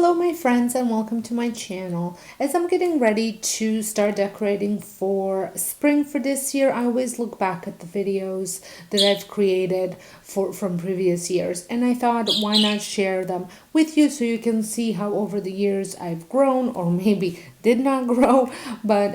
Hello my friends and welcome to my channel. As I'm getting ready to start decorating for spring for this year, I always look back at the videos that I've created from previous years, and I thought why not share them with you so you can see how over the years I've grown, or maybe did not grow, but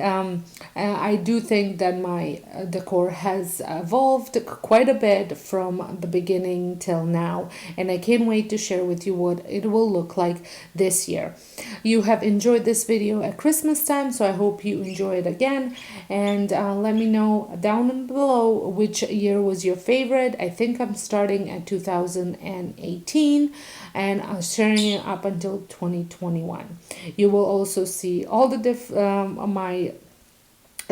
I do think that my decor has evolved quite a bit from the beginning till now, and I can't wait to share with you what it will look like this year. You have enjoyed this video at Christmas time, so I hope you enjoy it again, and let me know down below which year was your favorite. I think I'm starting at 2018 and sharing it up until 2021. You will also see all the my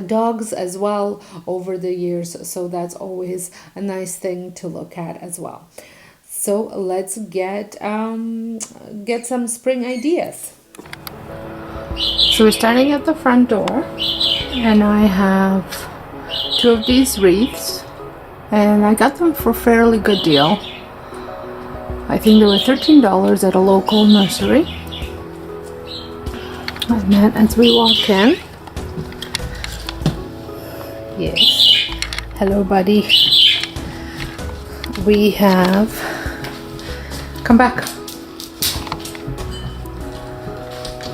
dogs as well over the years, so that's always a nice thing to look at as well. So let's get some spring ideas. So we're starting at the front door, and I have two of these wreaths, and I got them for a fairly good deal. I think they were $13 at a local nursery. And then as we walk in, yes, hello buddy, we have, come back,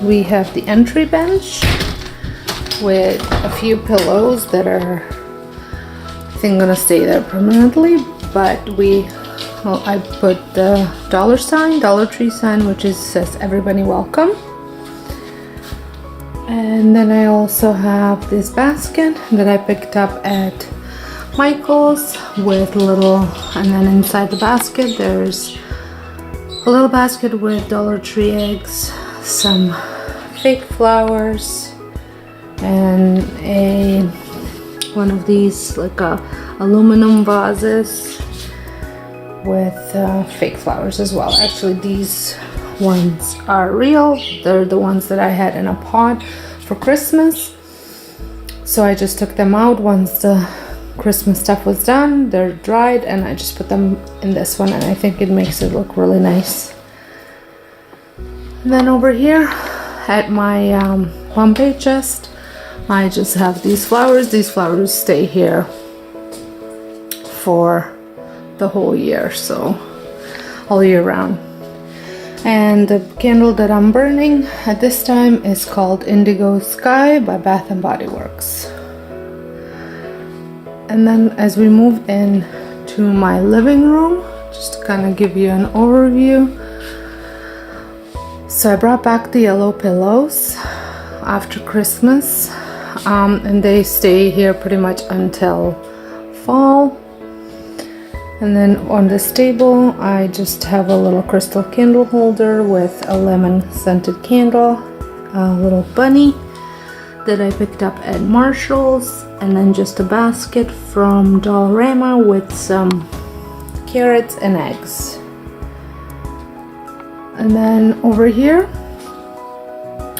we have the entry bench with a few pillows that are, I think, gonna stay there permanently, but I put the Dollar Tree sign, which says everybody welcome. And then I also have this basket that I picked up at Michael's with little, and then inside the basket there's a little basket with Dollar Tree eggs, some fake flowers, and one of these like aluminum vases with fake flowers as well. Actually, these ones are real. They're the ones that I had in a pot for Christmas, so I just took them out once the Christmas stuff was done. They're dried, and I just put them in this one, and I think it makes it look really nice. And then over here at my Pompeii chest, I just have these flowers. These flowers stay here for the whole year, so all year round. And the candle that I'm burning at this time is called Indigo Sky by Bath & Body Works. And then as we move in to my living room, just to kind of give you an overview. So I brought back the yellow pillows after Christmas, and they stay here pretty much until fall. And then on this table, I just have a little crystal candle holder with a lemon scented candle, a little bunny that I picked up at Marshall's, and then just a basket from Dollarama with some carrots and eggs. And then over here,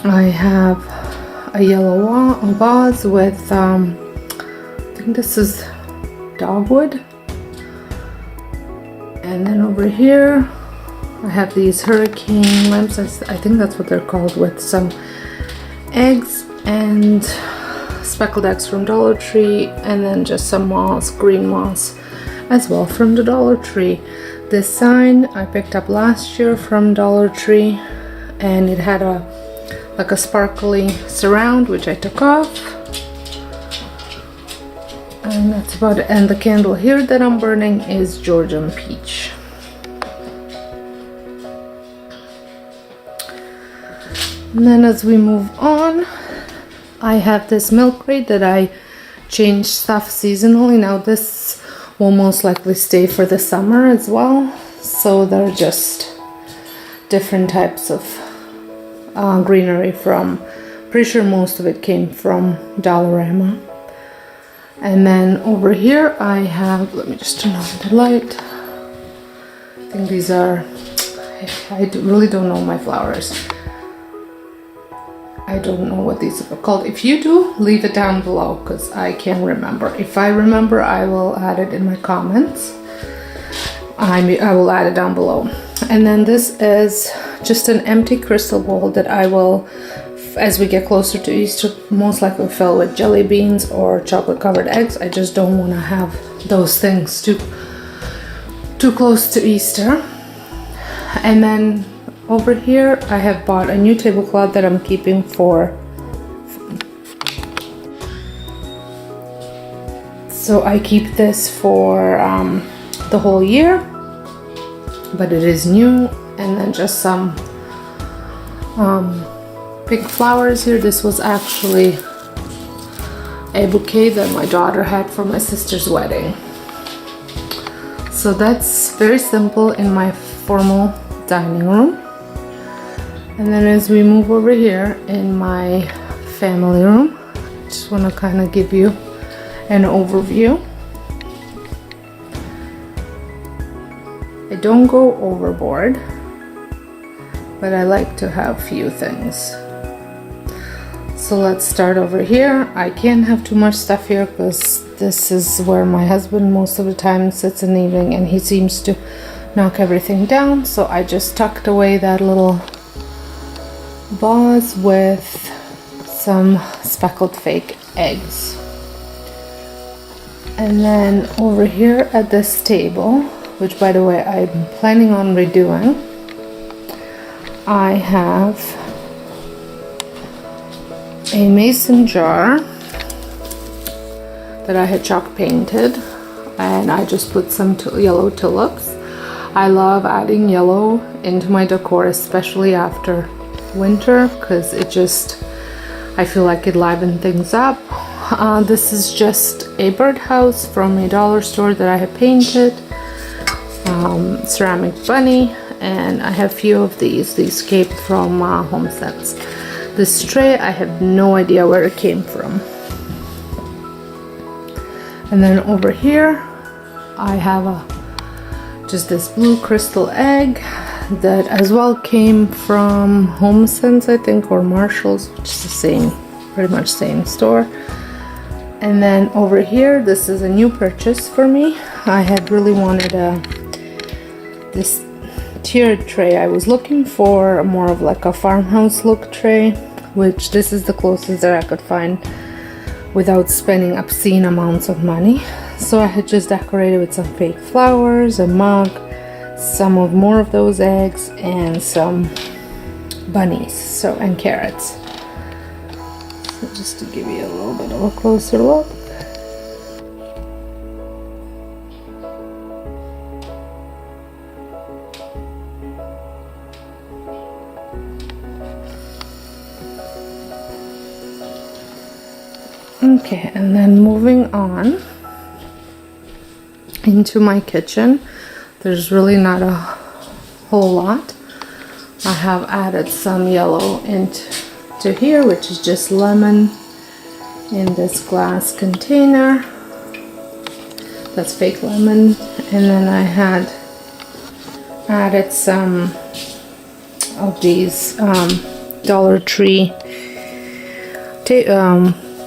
I have a yellow vase with, I think this is dogwood. And then over here, I have these hurricane lamps, I think that's what they're called, with some eggs and speckled eggs from Dollar Tree, and then just some moss, green moss as well from the Dollar Tree. This sign I picked up last year from Dollar Tree, and it had like a sparkly surround, which I took off. And that's about it. And the candle here that I'm burning is Georgian Peach. And then as we move on, I have this milk crate that I change stuff seasonally. Now this will most likely stay for the summer as well. So they're just different types of greenery from, pretty sure most of it came from Dollarama. And then over here I have, let me just turn on the light. I think these are, I really don't know my flowers. I don't know what these are called. If you do, leave it down below, because I can't remember. If I remember, I will add it in my comments. I will add it down below. And then this is just an empty crystal bowl that I will, as we get closer to Easter, most likely fill with jelly beans or chocolate covered eggs. I just don't want to have those things too close to Easter. And then over here I have bought a new tablecloth that I'm keeping for, so I keep this for the whole year, but it is new. And then just some pink flowers here. This was actually a bouquet that my daughter had for my sister's wedding. So that's very simple in my formal dining room. And then as we move over here in my family room, just want to kind of give you an overview. I don't go overboard, but I like to have few things. So let's start over here. I can't have too much stuff here because this is where my husband most of the time sits in the evening, and he seems to knock everything down. So I just tucked away that little vase with some speckled fake eggs. And then over here at this table, which by the way I'm planning on redoing, I have a mason jar that I had chalk painted, and I just put some yellow tulips. I love adding yellow into my decor, especially after winter, because it just, I feel like it livened things up. This is just a birdhouse from a dollar store that I have painted, ceramic bunny, and I have few of these came from Home Sense. This tray, I have no idea where it came from. And then over here I have just this blue crystal egg that as well came from Home Sense, I think, or Marshall's, which is the same, pretty much same store. And then over here, this is a new purchase for me. I had really wanted this tiered tray. I was looking for more of like a farmhouse look tray, which this is the closest that I could find without spending obscene amounts of money. So I had just decorated with some fake flowers, a mug, some of more of those eggs, and some bunnies, and carrots. So just to give you a little bit of a closer look. Okay, and then moving on into my kitchen, there's really not a whole lot. I have added some yellow into here, which is just lemon in this glass container. That's fake lemon. And then I had added some of these Dollar Tree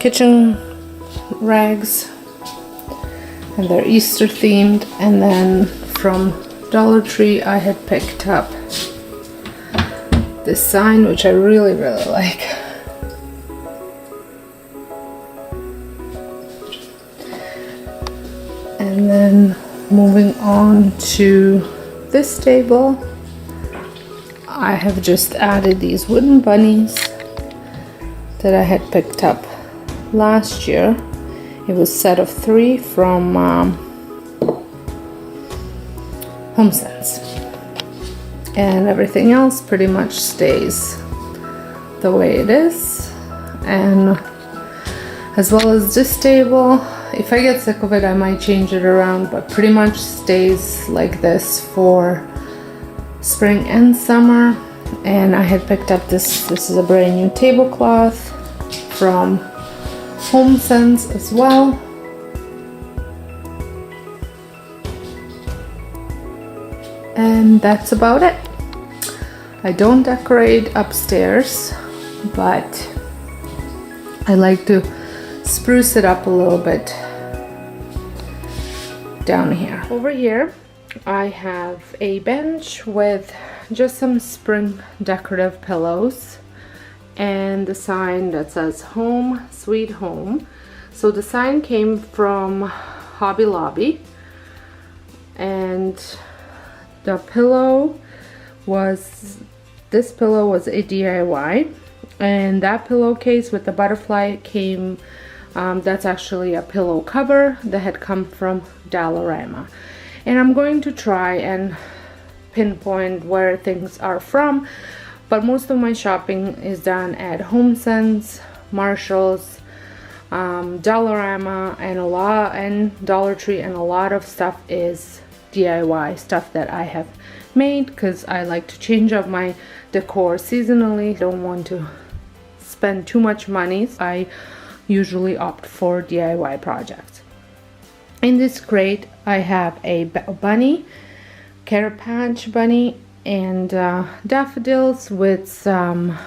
kitchen rags, and they're Easter themed. And then from Dollar Tree I had picked up this sign, which I really like. And then moving on to this table, I have just added these wooden bunnies that I had picked up last year. It was a set of 3 from Home Sense, and everything else pretty much stays the way it is. And as well as this table, if I get sick of it I might change it around, but pretty much stays like this for spring and summer. And I had picked up this is a brand new tablecloth from Home Sense as well. And that's about it. I don't decorate upstairs, but I like to spruce it up a little bit down here. Over here I have a bench with just some spring decorative pillows and the sign that says Home Sweet Home. So the sign came from Hobby Lobby, and the pillow was, this pillow was a DIY, and that pillowcase with the butterfly came, that's actually a pillow cover that had come from Dollarama. And I'm going to try and pinpoint where things are from, but most of my shopping is done at HomeSense, Marshall's, Dollarama, and Dollar Tree, and a lot of stuff is DIY stuff that I have made because I like to change up my decor seasonally. Don't want to spend too much money. I usually opt for DIY projects. In this crate I have a bunny, Carrot Patch bunny, and daffodils with some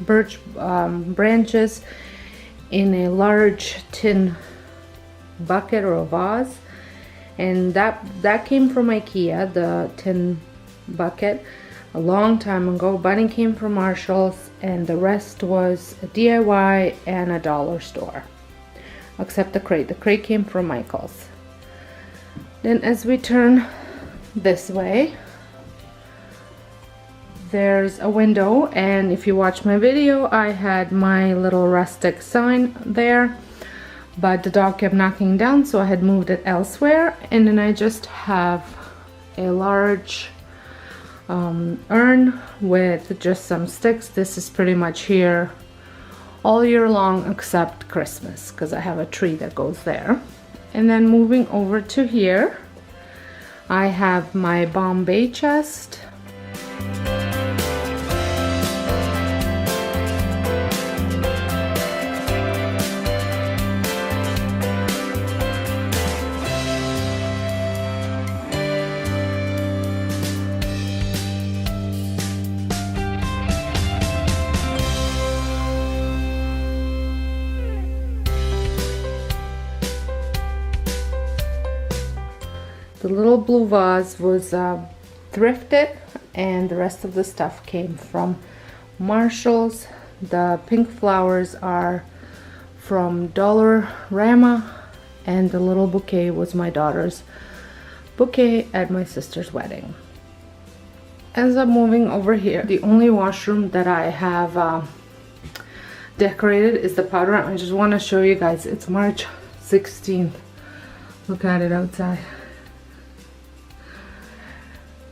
birch branches in a large tin bucket or a vase, and that came from IKEA, the tin bucket, a long time ago. Bunny came from Marshall's, and the rest was a DIY and a dollar store, except the crate. The crate came from Michael's. Then as we turn this way, there's a window, and if you watch my video, I had my little rustic sign there, but the dog kept knocking down, so I had moved it elsewhere. And then I just have a large urn with just some sticks. This is pretty much here all year long except Christmas, because I have a tree that goes there. And then moving over to here, I have my Bombay chest. The little blue vase was thrifted, and the rest of the stuff came from Marshall's. The pink flowers are from Dollarama, and the little bouquet was my daughter's bouquet at my sister's wedding. As I'm moving over here, the only washroom that I have decorated is the powder room. I just want to show you guys, it's March 16th. Look at it outside.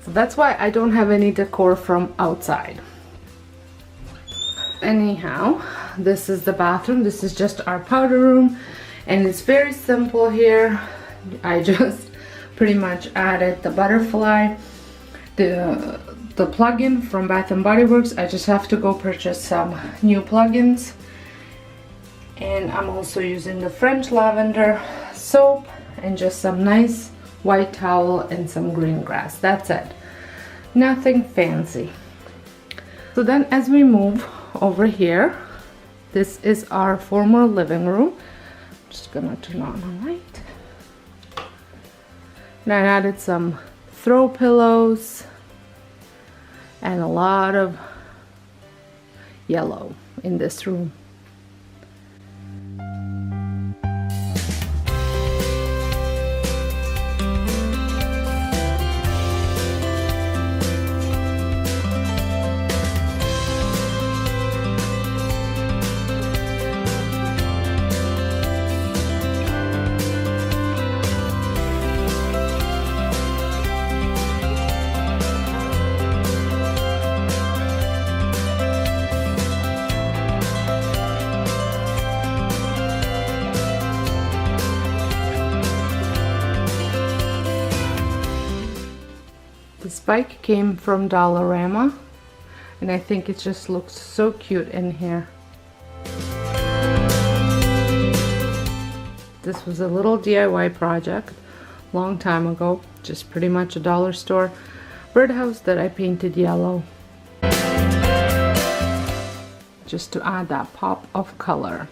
So that's why I don't have any decor from outside. Anyhow, this is the bathroom. This is just our powder room, and it's very simple here. I just pretty much added the butterfly, the plug-in from Bath and Body Works. I just have to go purchase some new plugins, and I'm also using the French lavender soap and just some nice white towel and some green grass. That's it. Nothing fancy. So then as we move over here, this is our former living room. I'm just gonna turn on the light. And I added some throw pillows and a lot of yellow in this room. The spike came from Dollarama, and I think it just looks so cute in here. This was a little DIY project long time ago, just pretty much a dollar store birdhouse that I painted yellow just to add that pop of color.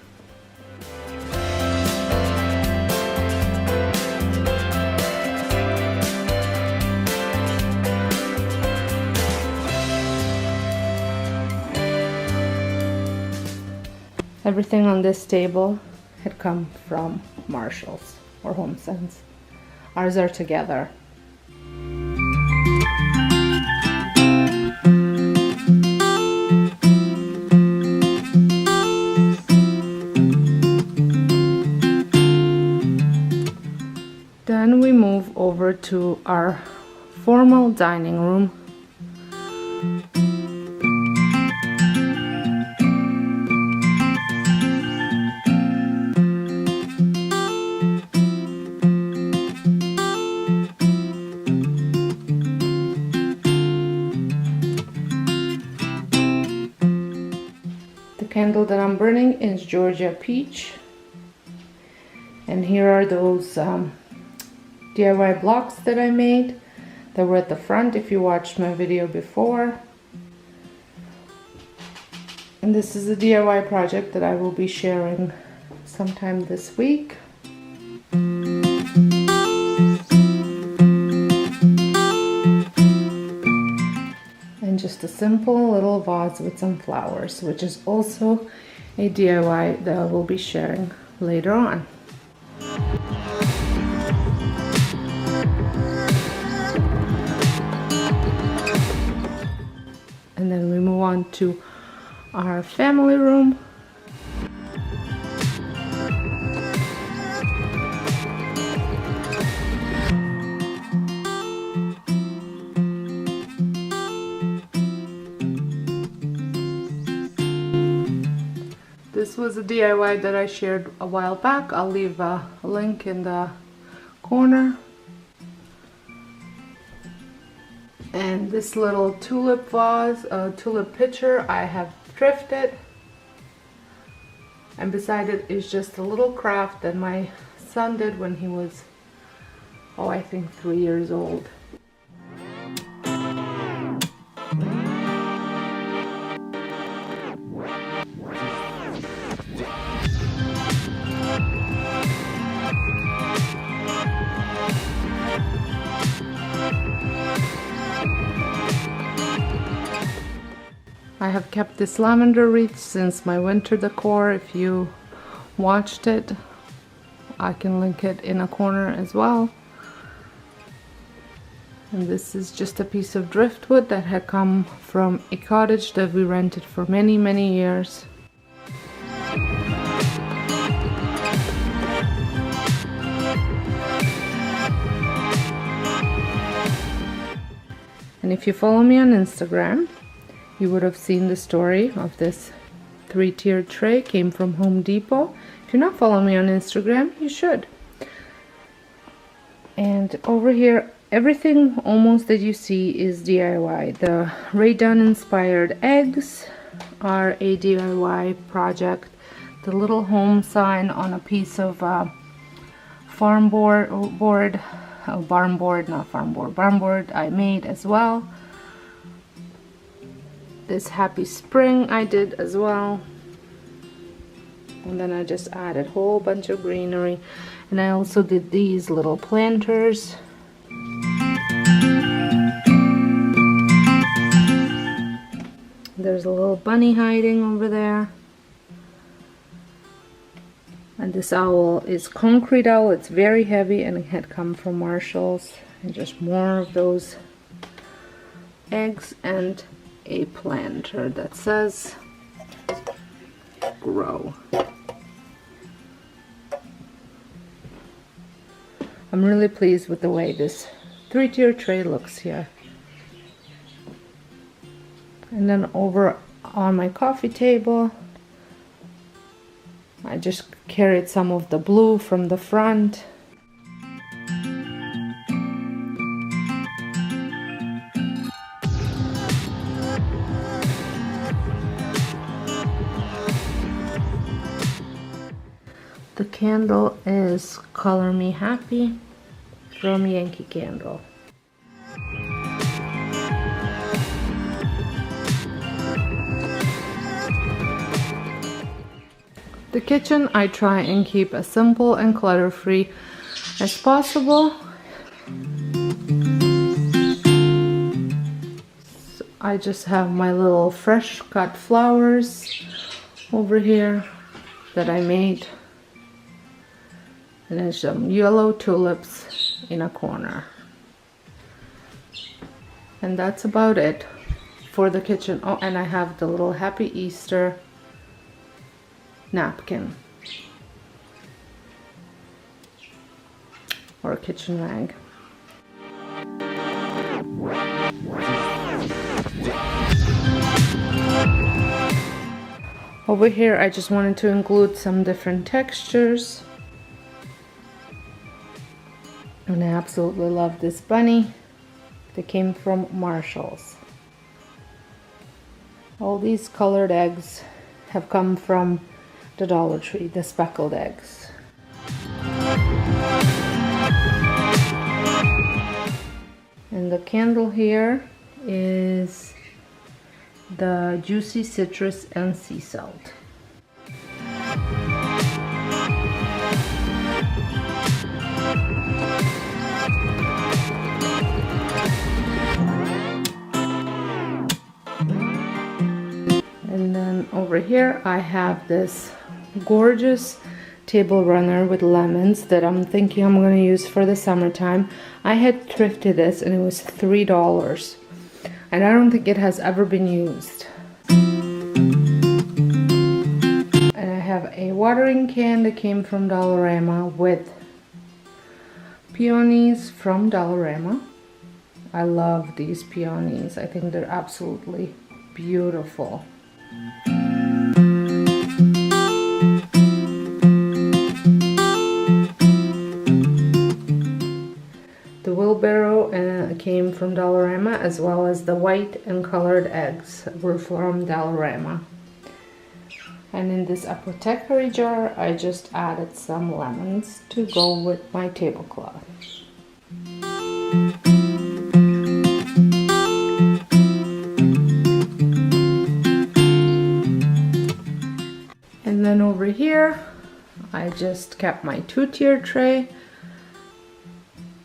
Everything on this table had come from Marshall's or HomeSense. Ours are together. Then we move over to our formal dining room. The candle that I'm burning is Georgia Peach. And here are those DIY blocks that I made that were at the front if you watched my video before. And this is a DIY project that I will be sharing sometime this week. And just a simple little vase with some flowers, which is also a DIY that I will be sharing later on. And then we move on to our family room. This was a DIY that I shared a while back. I'll leave a link in the corner. And this little tulip vase, tulip pitcher, I have thrifted. And beside it is just a little craft that my son did when he was, I think 3 years old. I have kept this lavender wreath since my winter decor. If you watched it, I can link it in a corner as well. And this is just a piece of driftwood that had come from a cottage that we rented for many, many years. And if you follow me on Instagram, you would have seen the story of this 3-tiered tray. Came from Home Depot. If you're not following me on Instagram, you should. And over here, everything almost that you see is DIY. The Ray Dunn inspired eggs are a DIY project. The little home sign on a piece of barn board I made as well. This happy spring I did as well. And then I just added a whole bunch of greenery. And I also did these little planters. There's a little bunny hiding over there. And this owl is concrete owl. It's very heavy and it had come from Marshall's. And just more of those eggs and a planter that says grow. I'm really pleased with the way this 3-tier tray looks here. And then over on my coffee table, I just carried some of the blue from the front. The candle is Color Me Happy from Yankee Candle. The kitchen I try and keep as simple and clutter-free as possible. So I just have my little fresh cut flowers over here. that I made. And there's some yellow tulips in a corner. And that's about it for the kitchen. Oh, and I have the little Happy Easter napkin or a kitchen rag. Over here I just wanted to include some different textures. And I absolutely love this bunny that came from Marshall's. All these colored eggs have come from the Dollar Tree, the speckled eggs. And the candle here is the juicy citrus and sea salt. And then over here I have this gorgeous table runner with lemons that I'm thinking I'm going to use for the summertime. I had thrifted this and it was $3. And I don't think it has ever been used. And I have a watering can that came from Dollarama with peonies from Dollarama. I love these peonies. I think they're absolutely beautiful. The wheelbarrow came from Dollarama, as well as the white and colored eggs were from Dollarama. And in this apothecary jar, I just added some lemons to go with my tablecloth. And then over here, I just kept my 2-tier tray.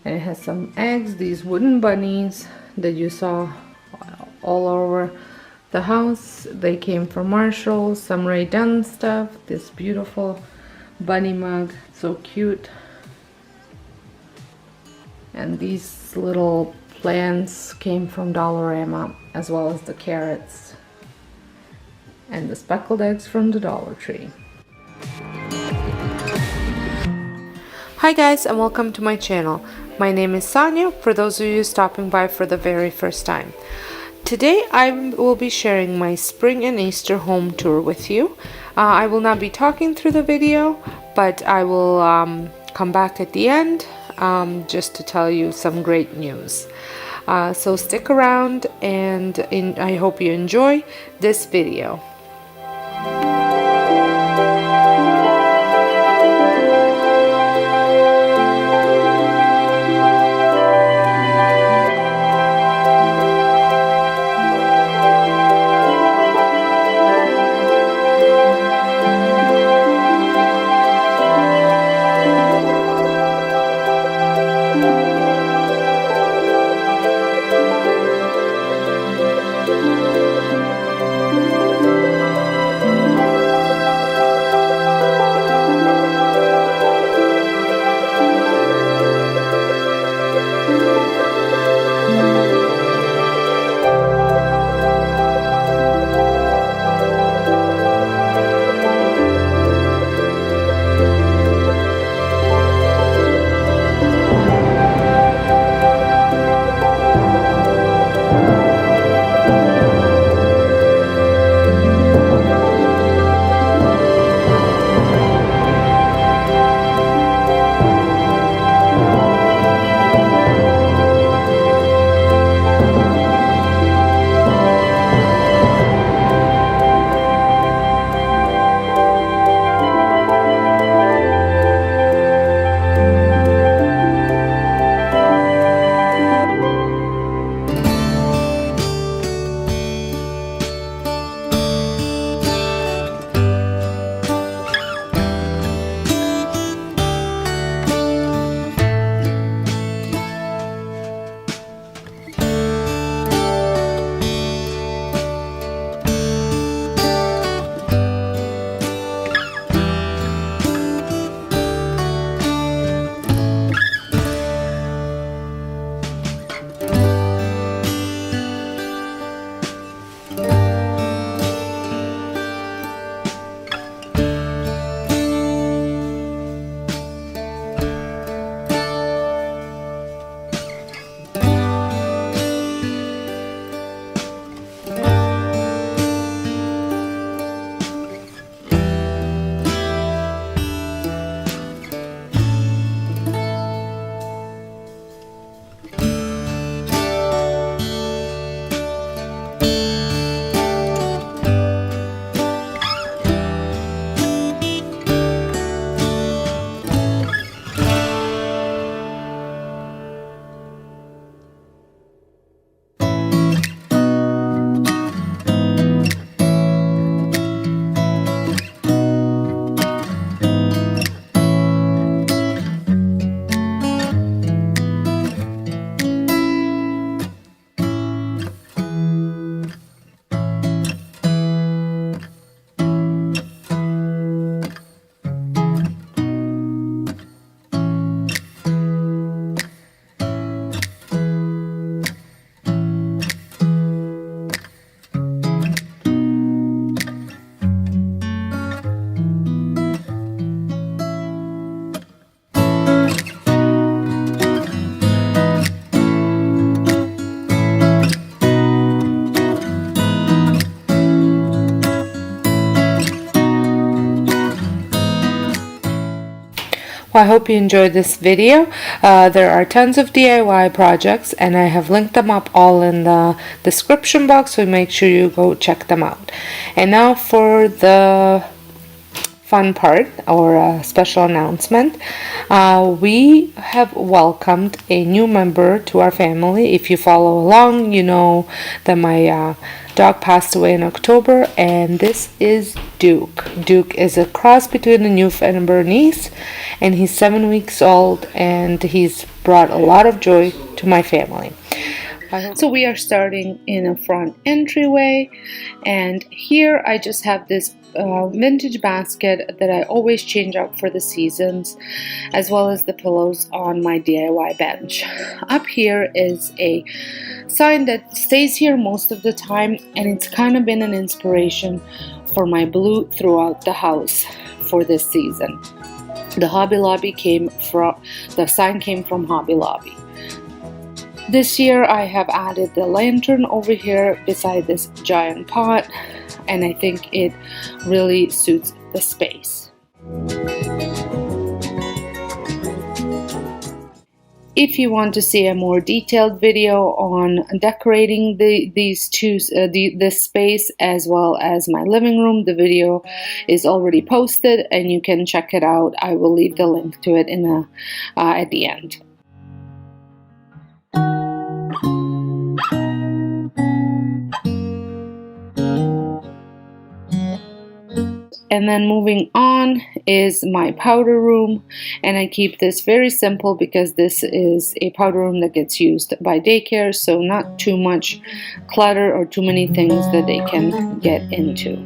And it has some eggs, these wooden bunnies that you saw all over the house. They came from Marshall's, some Ray Dunn stuff, this beautiful bunny mug, so cute. And these little plants came from Dollarama, as well as the carrots and the speckled eggs from the Dollar Tree. Hi guys, and welcome to my channel. My name is Sonja, for those of you stopping by for the very first time. Today I will be sharing my spring and Easter home tour with you. I will not be talking through the video, but I will come back at the end just to tell you some great news. So stick around, and I hope you enjoy this video. Well, I hope you enjoyed this video. There are tons of DIY projects, and I have linked them up all in the description box, so make sure you go check them out. And now for the fun part, or a special announcement. We have welcomed a new member to our family. If you follow along, you know that my dog passed away in October, and this is Duke. Duke is a cross between a Newfoundland and Bernese, and he's 7 weeks old, and he's brought a lot of joy to my family. So we are starting in a front entryway, and here I just have this vintage basket that I always change up for the seasons, as well as the pillows on my DIY bench. Up here is a sign that stays here most of the time, and it's kind of been an inspiration for my blue throughout the house for this season. The sign came from Hobby Lobby. This year I have added the lantern over here beside this giant pot, and I think it really suits the space. If you want to see a more detailed video on decorating this space as well as my living room, the video is already posted and you can check it out. I will leave the link to it at the end. And then moving on is my powder room, and I keep this very simple because this is a powder room that gets used by daycare, so not too much clutter or too many things that they can get into.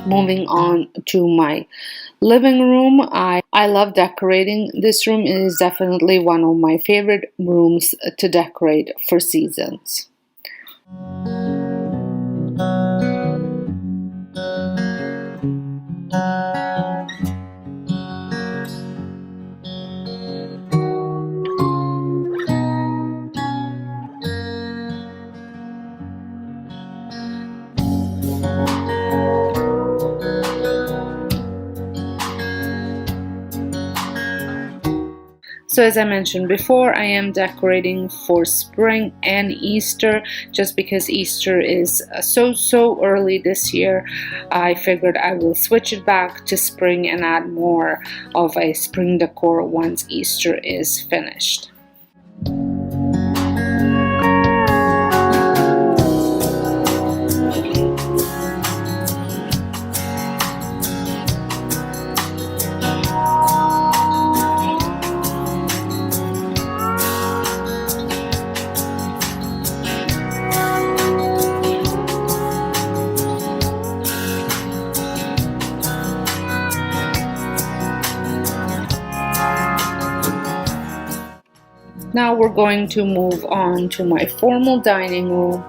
Moving on to my living room, I love decorating. This room is definitely one of my favorite rooms to decorate for seasons. So as I mentioned before, I am decorating for spring and Easter. Just because Easter is so early this year, I figured I will switch it back to spring and add more of a spring decor once Easter is finished. Now we're going to move on to my formal dining room,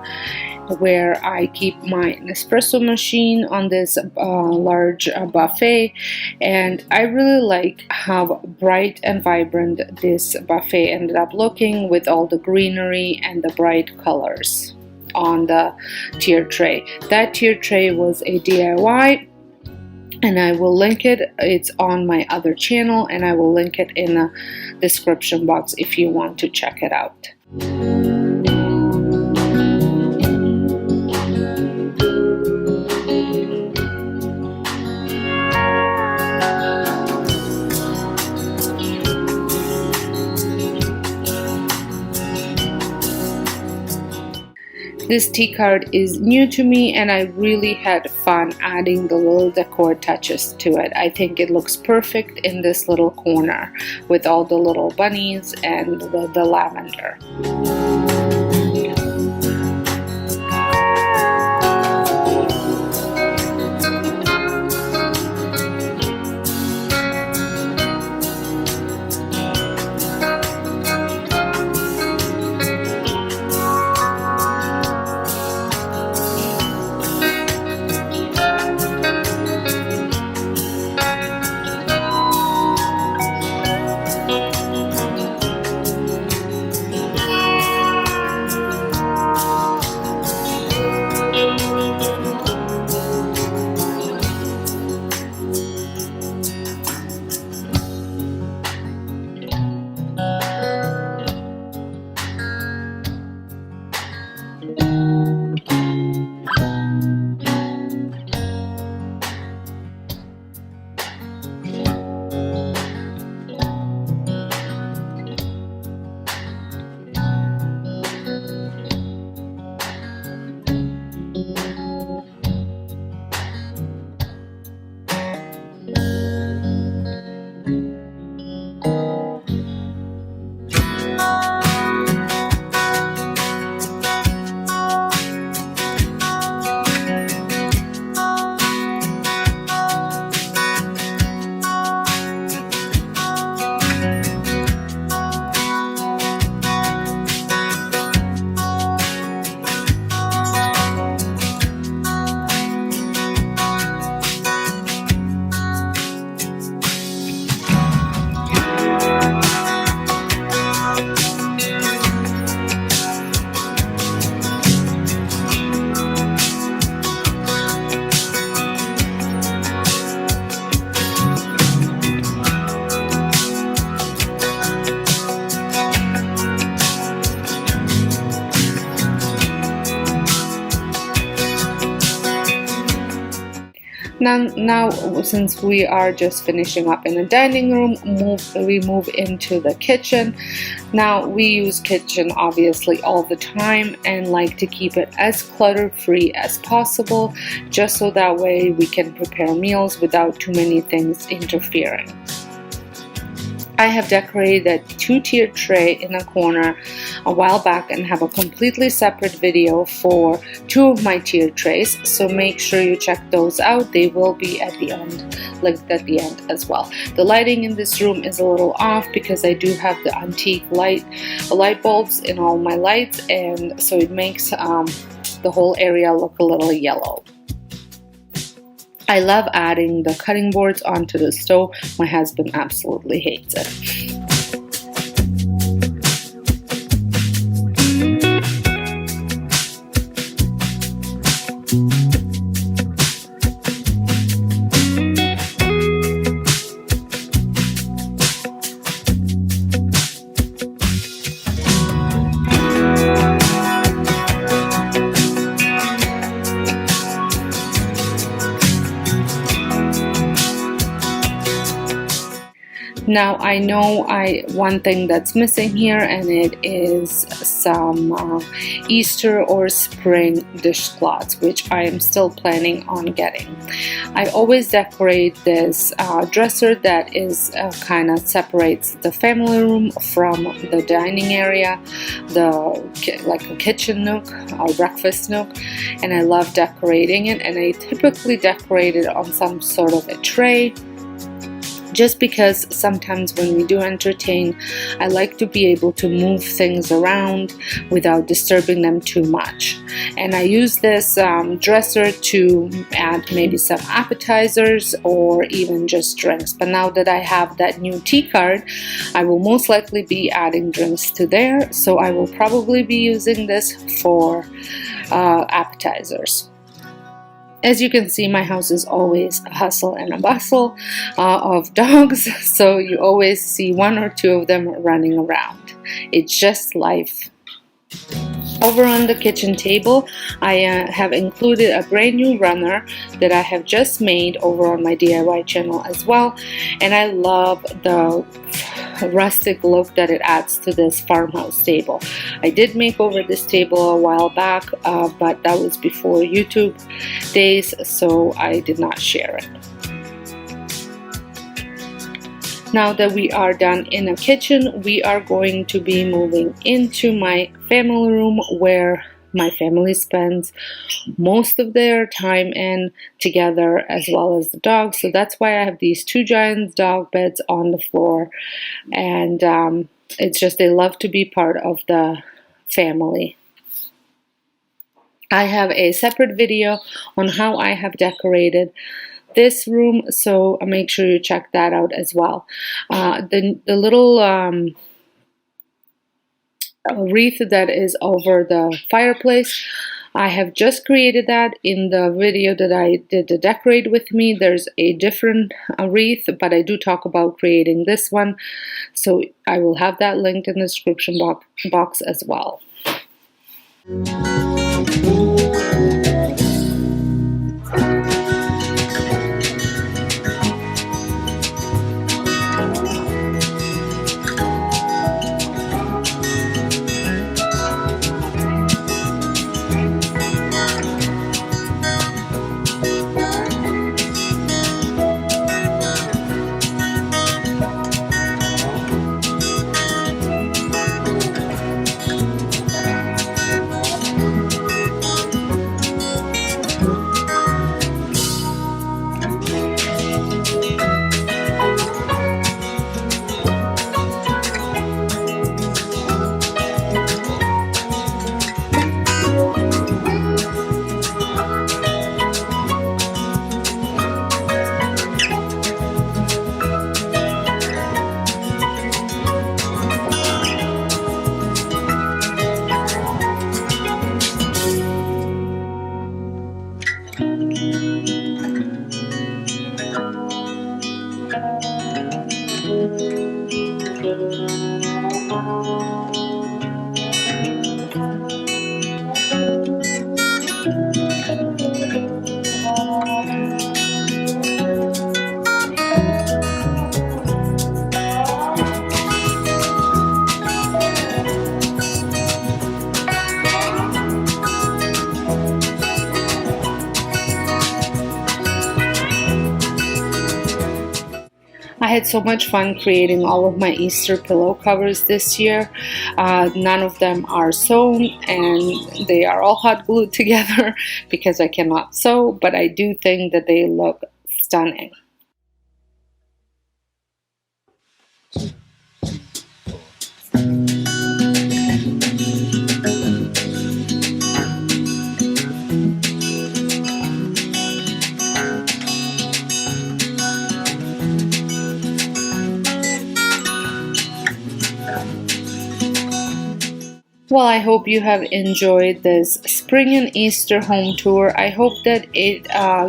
where I keep my Nespresso machine on this large buffet, and I really like how bright and vibrant this buffet ended up looking with all the greenery and the bright colors on the tier tray. That tier tray was a DIY, and I will link it. It's on my other channel, and I will link it in the description box if you want to check it out. This tea card is new to me, and I really had fun adding the little decor touches to it. I think it looks perfect in this little corner with all the little bunnies and the lavender. Now, since we are just finishing up in the dining room, we move into the kitchen. Now, we use kitchen obviously all the time and like to keep it as clutter-free as possible, just so that way we can prepare meals without too many things interfering. I have decorated a 2-tiered tray in a corner a while back and have a completely separate video for 2 of my tiered trays, so make sure you check those out. They will be at the end, linked at the end as well. The lighting in this room is a little off because I do have the antique light bulbs in all my lights, and so it makes the whole area look a little yellow. I love adding the cutting boards onto the stove. My husband absolutely hates it. Now I know one thing that's missing here, and it is some Easter or spring dishcloths, which I am still planning on getting. I always decorate this dresser that is kind of separates the family room from the dining area, like a kitchen nook or breakfast nook, and I love decorating it, and I typically decorate it on some sort of a tray. Just because sometimes when we do entertain, I like to be able to move things around without disturbing them too much. And I use this dresser to add maybe some appetizers or even just drinks. But now that I have that new tea card, I will most likely be adding drinks to there. So I will probably be using this for appetizers. As you can see, my house is always a hustle and a bustle of dogs, so you always see 1 or 2 of them running around. It's just life. Over on the kitchen table, I have included a brand new runner that I have just made over on my DIY channel as well, and I love the rustic look that it adds to this farmhouse table. I did make over this table a while back, but that was before YouTube days, so I did not share it. Now that we are done in the kitchen, we are going to be moving into my family room where my family spends most of their time in together, as well as the dogs. So that's why I have these 2 giant dog beds on the floor, and it's just they love to be part of the family. I have a separate video on how I have decorated this room, so make sure you check that out as well. The little wreath that is over the fireplace, I have just created that in the video that I did to decorate with me. There's a different wreath, but I do talk about creating this one, so I will have that linked in the description box as well. had so much fun creating all of my Easter pillow covers this year. None of them are sewn, and they are all hot glued together because I cannot sew, but I do think that they look stunning. Well, I hope you have enjoyed this spring and Easter home tour. I hope that it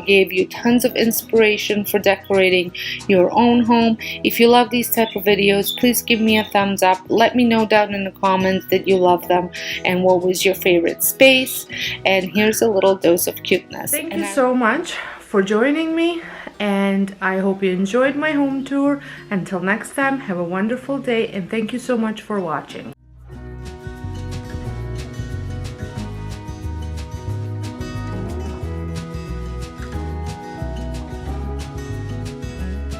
gave you tons of inspiration for decorating your own home. If you love these type of videos, please give me a thumbs up. Let me know down in the comments that you love them and what was your favorite space. And here's a little dose of cuteness. Thank you so much for joining me, and I hope you enjoyed my home tour. Until next time, have a wonderful day, and thank you so much for watching.